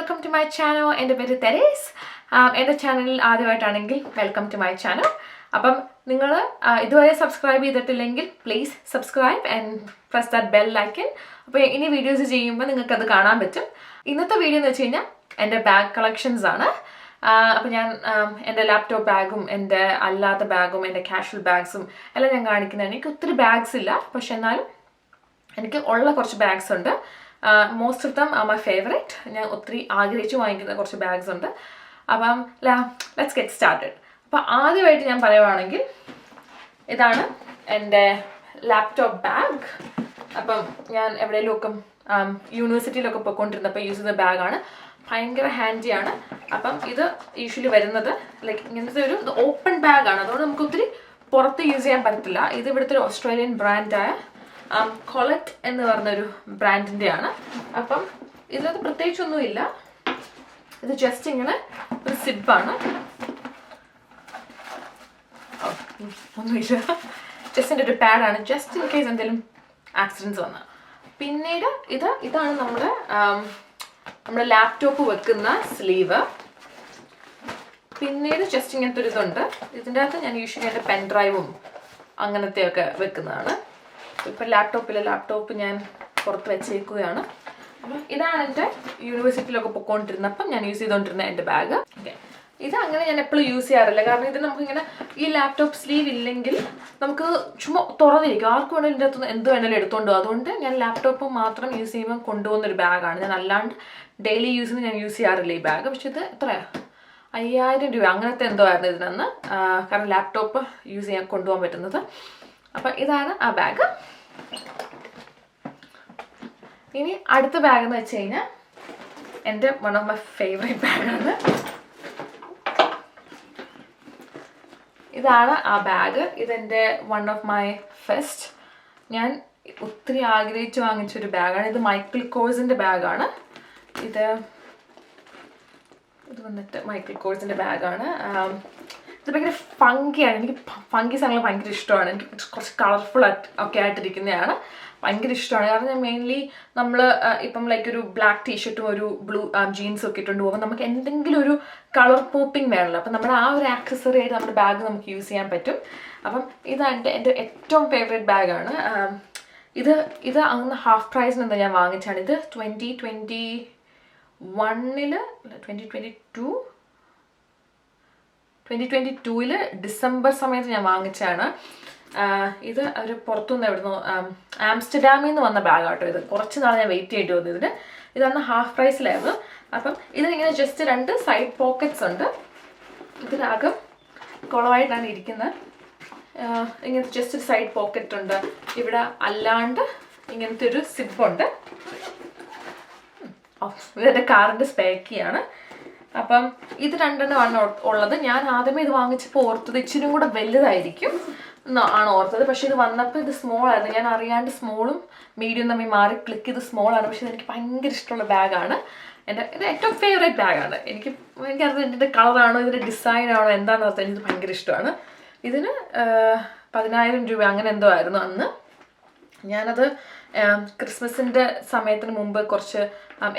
welcome to my channel. എൻ്റെ പേര് Therese. എൻ്റെ ചാനലിൽ ആദ്യമായിട്ടാണെങ്കിൽ വെൽക്കം ടു മൈ ചാനൽ. അപ്പം നിങ്ങൾ ഇതുവരെ സബ്സ്ക്രൈബ് ചെയ്തിട്ടില്ലെങ്കിൽ please subscribe and press that bell icon. അപ്പോൾ ഇനി വീഡിയോസ് ചെയ്യുമ്പോൾ നിങ്ങൾക്ക് അത് കാണാൻ പറ്റും. ഇന്നത്തെ വീഡിയോ എന്ന് വെച്ച് കഴിഞ്ഞാൽ എൻ്റെ ബാഗ് കളക്ഷൻസ് ആണ്. അപ്പോൾ ഞാൻ എൻ്റെ ലാപ്ടോപ്പ് ബാഗും എൻ്റെ അല്ലാത്ത ബാഗും എൻ്റെ കാഷ്വൽ ബാഗ്സും എല്ലാം ഞാൻ കാണിക്കുന്നതാണ്. എനിക്ക് ഒത്തിരി ബാഗ്സ് ഇല്ല, പക്ഷെ എന്നാലും എനിക്ക് ഉള്ള കുറച്ച് ബാഗ്സ് ഉണ്ട്. Most of them are my favourite. ഞാൻ ഒത്തിരി ആഗ്രഹിച്ച് വാങ്ങിക്കുന്ന കുറച്ച് ബാഗ്സ് ഉണ്ട്. അപ്പം ലെറ്റ്സ് ഗെറ്റ് സ്റ്റാർട്ടഡ്. അപ്പം ആദ്യമായിട്ട് ഞാൻ പറയുവാണെങ്കിൽ ഇതാണ് എൻ്റെ ലാപ്ടോപ്പ് ബാഗ്. അപ്പം ഞാൻ എവിടെയെങ്കിലുമൊക്കെ യൂണിവേഴ്സിറ്റിയിലൊക്കെ പോയിക്കൊണ്ടിരുന്നപ്പോൾ യൂസ് ചെയ്ത ബാഗാണ്. ഭയങ്കര ഹാൻഡിയാണ്. അപ്പം ഇത് യൂഷ്വലി വരുന്നത് ലൈക്ക് ഇങ്ങനത്തെ ഒരു ഓപ്പൺ ബാഗാണ്. അതുകൊണ്ട് നമുക്ക് ഒത്തിരി പുറത്ത് യൂസ് ചെയ്യാൻ പറ്റത്തില്ല. ഇത് ഇവിടുത്തെ ഒരു ഓസ്ട്രേലിയൻ ബ്രാൻഡായ കൊളറ്റ് എന്ന് പറഞ്ഞൊരു ബ്രാൻഡിൻ്റെയാണ്. അപ്പം ഇതിനകത്ത് പ്രത്യേകിച്ചൊന്നുമില്ല. ഇത് ജസ്റ്റ് ഇങ്ങനെ ഒരു സിബാണ്, ഒന്നുമില്ല, ജസ്റ്റിൻ്റെ ഒരു പാഡാണ്, ജസ്റ്റ് ഇൻ കേസ് എന്തെങ്കിലും ആക്സിഡൻസ് വന്നാൽ. പിന്നീട് ഇതാണ് നമ്മുടെ ലാപ്ടോപ്പ് വെക്കുന്ന സ്ലീവ്. പിന്നീട് ജസ്റ്റ് ഇങ്ങനത്തെ ഒരു ഇതുണ്ട്. ഇതിൻ്റെ അകത്ത് ഞാൻ യൂഷ്വലി എൻ്റെ പെൻ ഡ്രൈവും അങ്ങനത്തെയൊക്കെ വെക്കുന്നതാണ്. ഇപ്പം ലാപ്ടോപ്പ് ഞാൻ പുറത്ത് വെച്ചേക്കുകയാണ്. അപ്പം ഇതാണ് എൻ്റെ യൂണിവേഴ്സിറ്റിയിലൊക്കെ പൊയ്ക്കൊണ്ടിരുന്നപ്പം ഞാൻ യൂസ് ചെയ്തുകൊണ്ടിരുന്ന എൻ്റെ ബാഗ്. ഓക്കെ, ഇത് അങ്ങനെ ഞാൻ എപ്പോഴും യൂസ് ചെയ്യാറില്ല. കാരണം ഇത് നമുക്കിങ്ങനെ ഈ ലാപ്ടോപ്പ് സ്ലീവ് ഇല്ലെങ്കിൽ നമുക്ക് ചുമ്മാ തുറന്നിരിക്കും, ആർക്കും വേണമെങ്കിലും ഇതിൻ്റെ അകത്ത് എന്ത് വേണമെങ്കിലും എടുത്തുകൊണ്ട് പോകും. അതുകൊണ്ട് ഞാൻ ലാപ്ടോപ്പ് മാത്രം യൂസ് ചെയ്യുമ്പോൾ കൊണ്ടുപോകുന്നൊരു ബാഗാണ്. ഞാൻ അല്ലാണ്ട് ഡെയിലി യൂസിന് ഞാൻ യൂസ് ചെയ്യാറില്ല ഈ ബാഗ്. പക്ഷെ ഇത് എത്രയാണ്, 5000 രൂപ അങ്ങനത്തെ എന്തോ ആയിരുന്നു ഇതിനന്ന്. കാരണം ലാപ്ടോപ്പ് യൂസ് ചെയ്യാൻ കൊണ്ടുപോകാൻ പറ്റുന്നത്. അപ്പം ഇതാണ് ആ ബാഗ്. ഇനി അടുത്ത ബാഗ് എന്ന് വെച്ച് കഴിഞ്ഞാൽ എൻ്റെ വൺ ഓഫ് മൈ ഫേവറേറ്റ് ബാഗാണ്. ഇതാണ് ആ ബാഗ്. ഇതെൻ്റെ വൺ ഓഫ് മൈ ഫസ്റ്റ്, ഞാൻ ഒത്തിരി ആഗ്രഹിച്ച് വാങ്ങിച്ചൊരു ബാഗാണ്. ഇത് മൈക്കിൾ കോഴ്സിൻ്റെ ബാഗാണ്. ഇത് വന്നിട്ട് മൈക്കിൾ കോഴ്സിൻ്റെ ബാഗാണ്. ഇത് ഭയങ്കര ഫങ്കിയാണ്. എനിക്ക് ഫങ്കി സാധനങ്ങൾ ഭയങ്കര ഇഷ്ടമാണ്. എനിക്ക് കുറച്ച് കളർഫുൾ ഒക്കെ ആയിട്ടിരിക്കുന്നതാണ് ഭയങ്കര ഇഷ്ടമാണ്. കാരണം ഞാൻ മെയിൻലി നമ്മൾ ഇപ്പം ലൈക്ക് ഒരു ബ്ലാക്ക് ടീഷർട്ടും ഒരു ബ്ലൂ ജീൻസും ഒക്കെ ഇട്ടുകൊണ്ട് പോകുമ്പോൾ നമുക്ക് എന്തെങ്കിലും ഒരു കളർ പോപ്പിംഗ് വേണമല്ലോ. അപ്പം നമ്മുടെ ആ ഒരു ആക്സസറി ആയിട്ട് നമ്മുടെ ബാഗ് നമുക്ക് യൂസ് ചെയ്യാൻ പറ്റും. അപ്പം ഇതാണ് എൻ്റെ ഏറ്റവും ഫേവറേറ്റ് ബാഗാണ്. ഇത് അന്ന് ഹാഫ് പ്രൈസിന് എന്താ ഞാൻ വാങ്ങിച്ചാണ്. ഇത് 2022 ഡിസംബർ സമയത്ത് ഞാൻ വാങ്ങിച്ചാണ്. ഇത് ഒരു പുറത്തുനിന്ന് എവിടുന്നോ ആംസ്റ്റർഡാമിൽ നിന്ന് വന്ന ബാഗാട്ടോ. ഇത് കുറച്ച് നാൾ ഞാൻ വെയിറ്റ് ചെയ്യേണ്ടി വന്നു ഇതിന്. ഇതന്ന് ഹാഫ് പ്രൈസിലായിരുന്നു. അപ്പം ഇതിനിങ്ങനെ ജസ്റ്റ് 2 സൈഡ് പോക്കറ്റ്സ് ഉണ്ട്. ഇതിനകം കുളമായിട്ടാണ് ഇരിക്കുന്നത്. ഇങ്ങനത്തെ ജസ്റ്റ് ഒരു സൈഡ് പോക്കറ്റ് ഉണ്ട്. ഇവിടെ അല്ലാണ്ട് ഇങ്ങനത്തെ ഒരു സിബുണ്ട്. ഇതെൻ്റെ കാറിൻ്റെ സ്പേക്കിയാണ്. അപ്പം ഇത് 2 ഉള്ളത്. ഞാൻ ആദ്യമേ ഇത് വാങ്ങിച്ചപ്പോൾ ഓർത്തത് ഇച്ചിരി കൂടെ വലുതായിരിക്കും ആണ് ഓർത്തത്. പക്ഷെ ഇത് വന്നപ്പോൾ ഇത് സ്മോൾ ആയിരുന്നു. ഞാൻ അറിയാണ്ട് സ്മോളും മീഡിയം തമ്മിൽ മാറി ക്ലിക്ക് ചെയ്ത് സ്മോളാണ്. പക്ഷെ എനിക്ക് ഭയങ്കര ഇഷ്ടമുള്ള ബാഗാണ്. എൻ്റെ ഏറ്റവും ഫേവറേറ്റ് ബാഗാണ്. എനിക്കറിയാം ഇതിൻ്റെ കളറാണോ ഇതിൻ്റെ ഡിസൈനാണോ എന്താണെന്ന് പറഞ്ഞാൽ എനിക്ക് ഭയങ്കര ഇഷ്ടമാണ്. ഇതിന് 10,000 രൂപ അങ്ങനെ എന്തോ ആയിരുന്നു അന്ന്. ഞാനത് ക്രിസ്മസിൻ്റെ സമയത്തിന് മുമ്പ് കുറച്ച്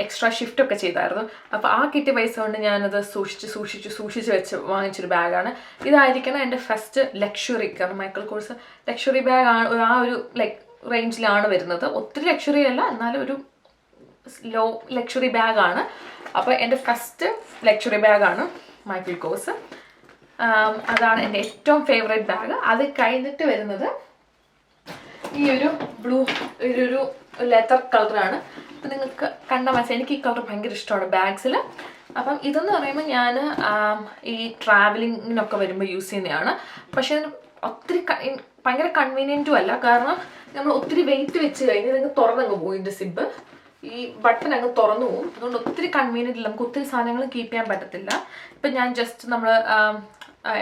എക്സ്ട്രാ ഷിഫ്റ്റൊക്കെ ചെയ്തായിരുന്നു. അപ്പോൾ ആ കിട്ടിയ പൈസ കൊണ്ട് ഞാനത് സൂക്ഷിച്ച് വെച്ച് വാങ്ങിച്ചൊരു ബാഗാണ്. ഇതായിരിക്കണം എൻ്റെ ഫസ്റ്റ് ലക്ഷറി. കാരണം മൈക്കിൾ കോഴ്സ് ലക്ഷറി ബാഗാണ്. ആ ഒരു ലൈക്ക് റേഞ്ചിലാണ് വരുന്നത്. ഒത്തിരി ലക്ഷറി അല്ല, എന്നാലും ഒരു ലോ ലക്ഷറി ബാഗാണ്. അപ്പോൾ എൻ്റെ ഫസ്റ്റ് ലക്ഷറി ബാഗാണ് മൈക്കിൾ കോഴ്സ്. അതാണ് എൻ്റെ ഏറ്റവും ഫേവറേറ്റ് ബാഗ്. അത് കഴിഞ്ഞിട്ട് വരുന്നത് ഈ ഒരു ബ്ലൂ ഒരു ലെതർ കളറാണ്. അപ്പം നിങ്ങൾക്ക് കണ്ടാൽ മനസ്സിലായി എനിക്ക് ഈ കളർ ഭയങ്കര ഇഷ്ടമാണ് ബാഗ്സിൽ. അപ്പം ഇതെന്ന് പറയുമ്പോൾ ഞാൻ ഈ ട്രാവലിങ്ങിനൊക്കെ വരുമ്പോൾ യൂസ് ചെയ്യുന്നതാണ്. പക്ഷേ ഇതിന് ഒത്തിരി ഭയങ്കര കൺവീനിയൻറ്റും അല്ല. കാരണം നമ്മൾ ഒത്തിരി വെയിറ്റ് വെച്ച് കഴിഞ്ഞാൽ നിങ്ങൾക്ക് തുറന്നങ്ങ് പോകും. ഇതിൻ്റെ സിബ് ഈ ബട്ടൺ അങ്ങ് തുറന്നു പോകും. അതുകൊണ്ട് ഒത്തിരി കൺവീനിയൻ്റ് ഇല്ല. നമുക്ക് ഒത്തിരി സാധനങ്ങൾ കീപ്പ് ചെയ്യാൻ പറ്റത്തില്ല. ഇപ്പം ഞാൻ ജസ്റ്റ് നമ്മൾ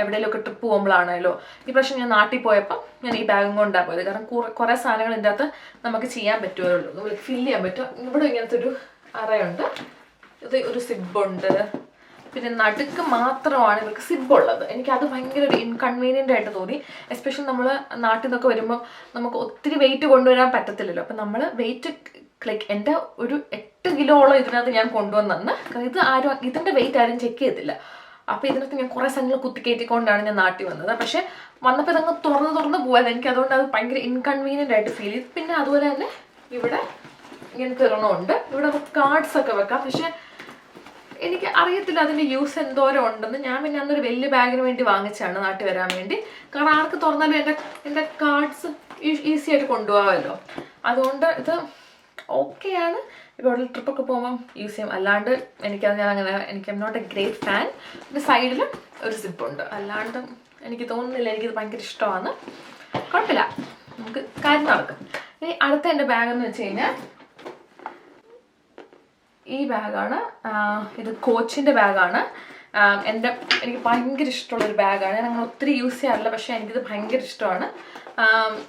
എവിടെയെങ്കിലുമൊക്കെ ട്രിപ്പ് പോകുമ്പോഴാണല്ലോ. ഈ പ്രാവശ്യം ഞാൻ നാട്ടിൽ പോയപ്പോൾ ഞാൻ ഈ ബാഗും കൊണ്ടാണ് പോയത്. കാരണം കുറേ സാധനങ്ങൾ ഇതിൻ്റെ അകത്ത് നമുക്ക് ചെയ്യാൻ പറ്റുമല്ലോ, നമ്മൾ ഫില്ല് ചെയ്യാൻ പറ്റും. ഇവിടെ ഇങ്ങനത്തെ ഒരു അറയുണ്ട്. ഇത് ഒരു സിബുണ്ട്. പിന്നെ നടുക്ക് മാത്രമാണ് ഇവർക്ക് സിബുള്ളത്. എനിക്കത് ഭയങ്കര ഒരു ഇൻകൺവീനിയൻ്റ് ആയിട്ട് തോന്നി. എസ്പെഷ്യലി നമ്മൾ നാട്ടിൽ നിന്നൊക്കെ വരുമ്പോൾ നമുക്ക് ഒത്തിരി വെയിറ്റ് കൊണ്ടുവരാൻ പറ്റത്തില്ലല്ലോ. അപ്പം നമ്മൾ വെയിറ്റ് ലൈക്ക് എൻ്റെ ഒരു 8 കിലോളം ഇതിനകത്ത് ഞാൻ കൊണ്ടുവന്നു. ഇത് ആരും ഇതിൻ്റെ വെയിറ്റ് ആരും ചെക്ക് ചെയ്തില്ല. അപ്പോൾ ഇതിനകത്ത് ഞാൻ കുറേ സാധനങ്ങൾ കുത്തിക്കയറ്റിക്കൊണ്ടാണ് ഞാൻ നാട്ടിൽ വന്നത്. പക്ഷേ വന്നപ്പോൾ ഇതങ്ങ് തുറന്ന് പോയത് എനിക്ക് അതുകൊണ്ട് അത് ഭയങ്കര ഇൻകൺവീനിയൻ്റ് ആയിട്ട് ഫീൽ ചെയ്തു. പിന്നെ അതുപോലെ തന്നെ ഇവിടെ ഇങ്ങനത്തെ ഒരെണ്ണമുണ്ട്. ഇവിടെ നമുക്ക് കാർഡ്സ് ഒക്കെ വെക്കാം. പക്ഷേ എനിക്ക് അറിയത്തില്ല അതിൻ്റെ യൂസ് എന്തോരം ഉണ്ടെന്ന്. ഞാൻ പിന്നെ അന്നൊരു വലിയ ബാഗിന് വേണ്ടി വാങ്ങിച്ചാണ് നാട്ടിൽ വരാൻ വേണ്ടി. കാരണം ആർക്ക് തുറന്നാലും എൻ്റെ കാർഡ്സ് ഈസി ആയിട്ട് കൊണ്ടുപോകാമല്ലോ. അതുകൊണ്ട് ഇത് ഓക്കെയാണ്. ഇപ്പോൾ അവിടെ ട്രിപ്പൊക്കെ പോകുമ്പം യൂസ് ചെയ്യും. അല്ലാണ്ട് ഞാൻ അങ്ങനെ I not a great fan. ഇതിൻ്റെ സൈഡിലും ഒരു സിപ്പുണ്ട്. അല്ലാണ്ട് എനിക്ക് തോന്നുന്നില്ല എനിക്കിത് ഭയങ്കര ഇഷ്ടമാണ്. കുഴപ്പമില്ല, നമുക്ക് കാര്യം നടക്കും. ഇനി അടുത്ത എൻ്റെ ബാഗെന്ന് വെച്ച് കഴിഞ്ഞാൽ ഈ ബാഗാണ്. ഇത് കോച്ചിൻ്റെ ബാഗാണ്. എനിക്ക് ഭയങ്കര ഇഷ്ടമുള്ളൊരു ബാഗാണ്. ഞാൻ അങ്ങനെ ഒത്തിരി യൂസ് ചെയ്യാറില്ല, പക്ഷേ എനിക്കിത് ഭയങ്കര ഇഷ്ടമാണ്.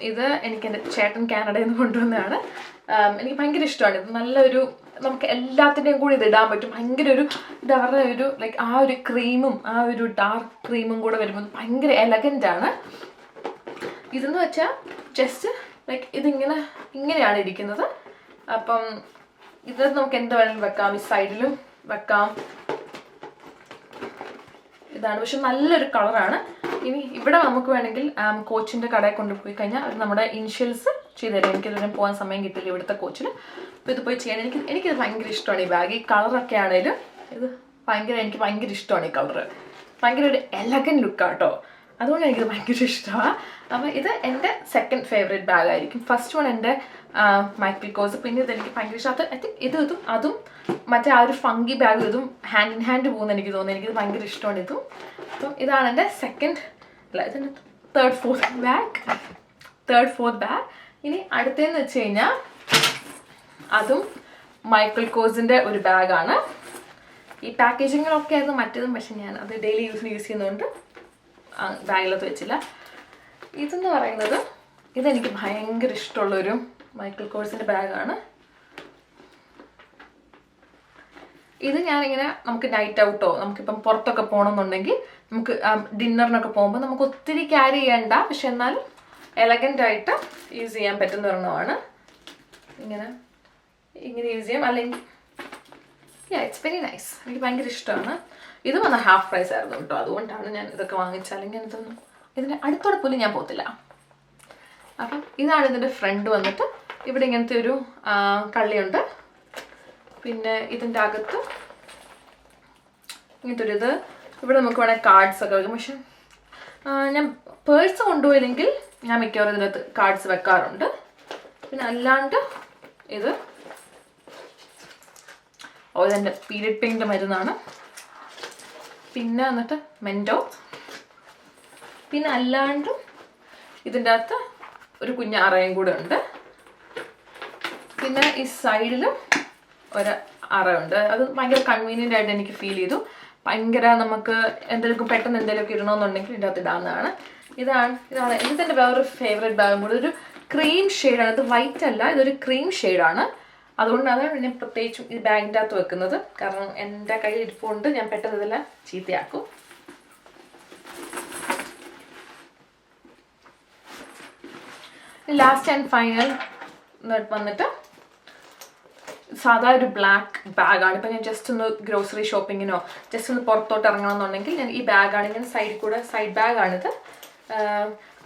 ഇത് എനിക്ക് എൻ്റെ ചേട്ടൻ കാനഡയിൽ നിന്ന് കൊണ്ടുവന്നതാണ്. എനിക്ക് ഭയങ്കര ഇഷ്ടമാണ്. ഇത് നല്ലൊരു നമുക്ക് എല്ലാത്തിൻ്റെയും കൂടി ഇത് ഇടാൻ പറ്റും. ഭയങ്കര ഇത് അവരുടെ ഒരു ലൈക്ക് ആ ഒരു ക്രീമും ആ ഒരു ഡാർക്ക് ക്രീമും കൂടെ വരുമ്പോൾ ഭയങ്കര എലഗൻ്റാണ്. ഇതെന്ന് വെച്ചാൽ ജസ്റ്റ് ലൈക്ക് ഇങ്ങനെയാണ് ഇരിക്കുന്നത്. അപ്പം ഇത് നമുക്ക് എന്ത് വേണമെങ്കിലും വെക്കാം. ഈ സൈഡിലും വെക്കാം. ഇതാണ്, പക്ഷെ നല്ലൊരു കളറാണ്. ഇനി ഇവിടെ നമുക്ക് വേണമെങ്കിൽ കോച്ചിൻ്റെ കടയിൽ കൊണ്ടുപോയി കഴിഞ്ഞാൽ നമ്മുടെ ഇനിഷ്യൽസ് ചെയ്തു തരാം. എനിക്കിതുവരെ പോകാൻ സമയം കിട്ടില്ല ഇവിടുത്തെ കോച്ചിൽ. അപ്പോൾ ഇത് പോയി ചെയ്യാൻ എനിക്കിത് ഭയങ്കര ഇഷ്ടമാണ്. ഈ ബാഗ്, ഈ കളറൊക്കെ ആണെങ്കിലും ഇത് എനിക്ക് ഭയങ്കര ഇഷ്ടമാണ്. ഈ കളറ് ഭയങ്കര ഒരു എലഗൻ ലുക്കാട്ടോ. അതുകൊണ്ട് എനിക്കിത് ഭയങ്കര ഇഷ്ടമാണ്. അപ്പോൾ ഇത് എൻ്റെ സെക്കൻഡ് ഫേവറേറ്റ് ബാഗായിരിക്കും. ഫസ്റ്റ് വൺ എൻ്റെ മൈക്കിൾ കോസ്. പിന്നെ ഇതെനിക്ക് ഭയങ്കര ഇഷ്ടം. ഐ തിങ്ക് അതും മറ്റേ ആ ഒരു ഫംഗി ബാഗ് ഇതും ഹാൻഡ് ഇൻ ഹാൻഡ് പോകുന്ന എനിക്ക് തോന്നുന്നു. എനിക്കിത് ഭയങ്കര ഇഷ്ടമാണ് ഇതും. അപ്പം ഇതാണ് എൻ്റെ ഇതെൻ്റെ തേർഡ് ഫോർത്ത് ബാഗ്. ഇനി അടുത്തതെന്ന് വെച്ച് കഴിഞ്ഞാൽ അതും മൈക്കിൾ കോസിൻ്റെ ഒരു ബാഗാണ്. ഈ പാക്കേജിങ്ങിലൊക്കെ ആയിരുന്നു മറ്റേതും, പക്ഷെ ഞാൻ അത് ഡെയിലി യൂസ് ചെയ്യുന്നതുകൊണ്ട് ബാഗിലത്ത് വെച്ചില്ല. ഇതെന്ന് പറയുന്നത് ഇതെനിക്ക് ഭയങ്കര ഇഷ്ടമുള്ളൊരു മൈക്കിൾ കോഴ്സിൻ്റെ ബാഗാണ്. ഇത് ഞാനിങ്ങനെ നമുക്ക് നൈറ്റ് ഔട്ടോ നമുക്കിപ്പം പുറത്തൊക്കെ പോകണമെന്നുണ്ടെങ്കിൽ നമുക്ക് ഡിന്നറിനൊക്കെ പോകുമ്പോൾ നമുക്ക് ഒത്തിരി ക്യാരി ചെയ്യണ്ട, പക്ഷെ എന്നാലും എലഗൻ്റായിട്ട് യൂസ് ചെയ്യാൻ പറ്റുന്ന ഒരെണ്ണമാണ്. ഇങ്ങനെ യൂസ് ചെയ്യാം. അല്ലെങ്കിൽ ഇറ്റ്സ് വെരി നൈസ്. എനിക്ക് ഭയങ്കര ഇഷ്ടമാണ്. ഇത് വന്ന ഹാഫ് പ്രൈസ് ആയിരുന്നു കേട്ടോ. അതുകൊണ്ടാണ് ഞാൻ ഇതൊക്കെ വാങ്ങിച്ചത്. അല്ലെങ്കിൽ ഇതിൻ്റെ അടുത്തോടെ പോലും ഞാൻ പോകത്തില്ല. അപ്പം ഇതാണ് ഇതിൻ്റെ ഫ്രണ്ട് വന്നിട്ട്. ഇവിടെ ഇങ്ങനത്തെ ഒരു കള്ളിയുണ്ട്. പിന്നെ ഇതിൻ്റെ അകത്ത് ഇങ്ങനത്തെ ഒരു ഇവിടെ നമുക്ക് വേണമെങ്കിൽ കാർഡ്സ് ഒക്കെ വയ്ക്കും. പക്ഷെ ഞാൻ പേഴ്സ് കൊണ്ടുപോയില്ലെങ്കിൽ ഞാൻ മിക്കവാറും ഇതിനകത്ത് കാർഡ്സ് വെക്കാറുണ്ട്. പിന്നെ അല്ലാണ്ട് ഇതെൻ്റെ പീരിയഡ് പെയിൻ്റെ മരുന്നാണ്. പിന്നെ എന്നിട്ട് മെൻറ്റോ. പിന്നെ അല്ലാണ്ടും ഇതിൻ്റെ അകത്ത് ഒരു കുഞ്ഞറയും കൂടെ ഉണ്ട്. പിന്നെ ഈ സൈഡിലും ഒരു അറയുണ്ട്. അത് ഭയങ്കര കൺവീനിയൻ്റ് ആയിട്ട് എനിക്ക് ഫീൽ ചെയ്തു. ഭയങ്കര നമുക്ക് എന്തെങ്കിലും പെട്ടെന്ന് എന്തെങ്കിലുമൊക്കെ ഇടണമെന്നുണ്ടെങ്കിൽ ഇതിൻ്റെ അകത്ത് ഇടാവുന്നതാണ്. ഇതാണ് ഇതിൻ്റെ വേറൊരു ഫേവറേറ്റ് ബാഗും കൂടെ. ഒരു ക്രീം ഷെയ്ഡാണ്. ഇത് വൈറ്റ് അല്ല, ഇതൊരു ക്രീം ഷെയ്ഡാണ്. അതുകൊണ്ടാണ് ഞാൻ പ്രത്യേകിച്ചും ഈ ബാഗിൻ്റെ അകത്ത് വെക്കുന്നത്. കാരണം എൻ്റെ കയ്യിൽ ഇരിപ്പുണ്ട്, ഞാൻ പെട്ടെന്ന് ഇതെല്ലാം ചീത്തയാക്കും. ലാസ്റ്റ് ആൻഡ് ഫൈനൽ വന്നിട്ട് സാധാ ഒരു ബ്ലാക്ക് ബാഗാണ്. ഇപ്പം ഞാൻ ജസ്റ്റ് ഒന്ന് ഗ്രോസറി ഷോപ്പിങ്ങിനോ ജസ്റ്റ് ഒന്ന് പുറത്തോട്ട് ഇറങ്ങണമെന്നുണ്ടെങ്കിൽ ഞാൻ ഈ ബാഗാണ്. ഇങ്ങനെ സൈഡ് ബാഗാണിത്.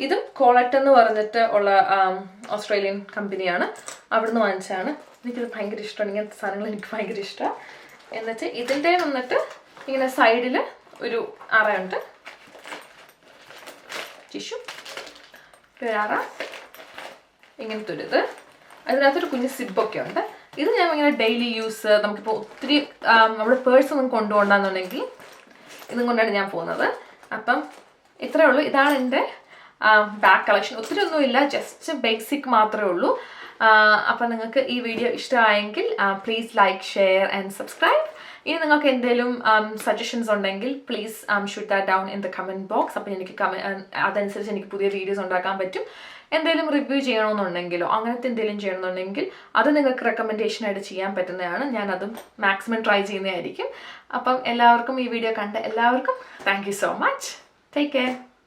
ഇതും കോളറ്റ് എന്ന് പറഞ്ഞിട്ട് ഉള്ള ഓസ്ട്രേലിയൻ കമ്പനിയാണ്. അവിടുന്ന് വാങ്ങിച്ചതാണ്. എനിക്കിത് ഭയങ്കര ഇഷ്ടമാണ്. ഇങ്ങനത്തെ സാധനങ്ങൾ എനിക്ക് ഭയങ്കര ഇഷ്ടമാണ്. എന്നിട്ട് ഇതിൻ്റെ വന്നിട്ട് ഇങ്ങനെ സൈഡിൽ ഒരു അറയുണ്ട്. ടിഷ്യൂ ഒരു അറ ഇങ്ങനത്തെ ഒരു അതിനകത്തൊരു കുഞ്ഞ് സിബൊക്കെ ഉണ്ട്. ഇത് ഞാൻ ഇങ്ങനെ ഡെയിലി യൂസ്, നമുക്കിപ്പോൾ ഒത്തിരി നമ്മുടെ പേഴ്സ് ഒന്നും കൊണ്ടുപോകണ്ടെന്നുണ്ടെങ്കിൽ ഇതും കൊണ്ടാണ് ഞാൻ പോകുന്നത്. അപ്പം ഇത്രയേ ഉള്ളൂ. ഇതാണ് എൻ്റെ ബാഗ് കളക്ഷൻ. ഒത്തിരി ഒന്നുമില്ല, ജസ്റ്റ് ബേസിക് മാത്രമേ ഉള്ളൂ. അപ്പം നിങ്ങൾക്ക് ഈ വീഡിയോ ഇഷ്ടമായെങ്കിൽ please like, share and subscribe. ഇനി നിങ്ങൾക്ക് എന്തെങ്കിലും സജഷൻസ് ഉണ്ടെങ്കിൽ please shoot that down in the comment box. അപ്പം എനിക്ക് അതനുസരിച്ച് എനിക്ക് പുതിയ വീഡിയോസ് ഉണ്ടാക്കാൻ പറ്റും. എന്തെങ്കിലും റിവ്യൂ ചെയ്യണമെന്നുണ്ടെങ്കിലോ അങ്ങനത്തെ എന്തെങ്കിലും ചെയ്യണമെന്നുണ്ടെങ്കിൽ അത് നിങ്ങൾക്ക് റെക്കമെൻഡേഷനായിട്ട് ചെയ്യാൻ പറ്റുന്നതാണ്. ഞാനതും മാക്സിമം ട്രൈ ചെയ്യുന്നതായിരിക്കും. അപ്പം എല്ലാവർക്കും ഈ വീഡിയോ കണ്ട എല്ലാവർക്കും thank you so much. Take care.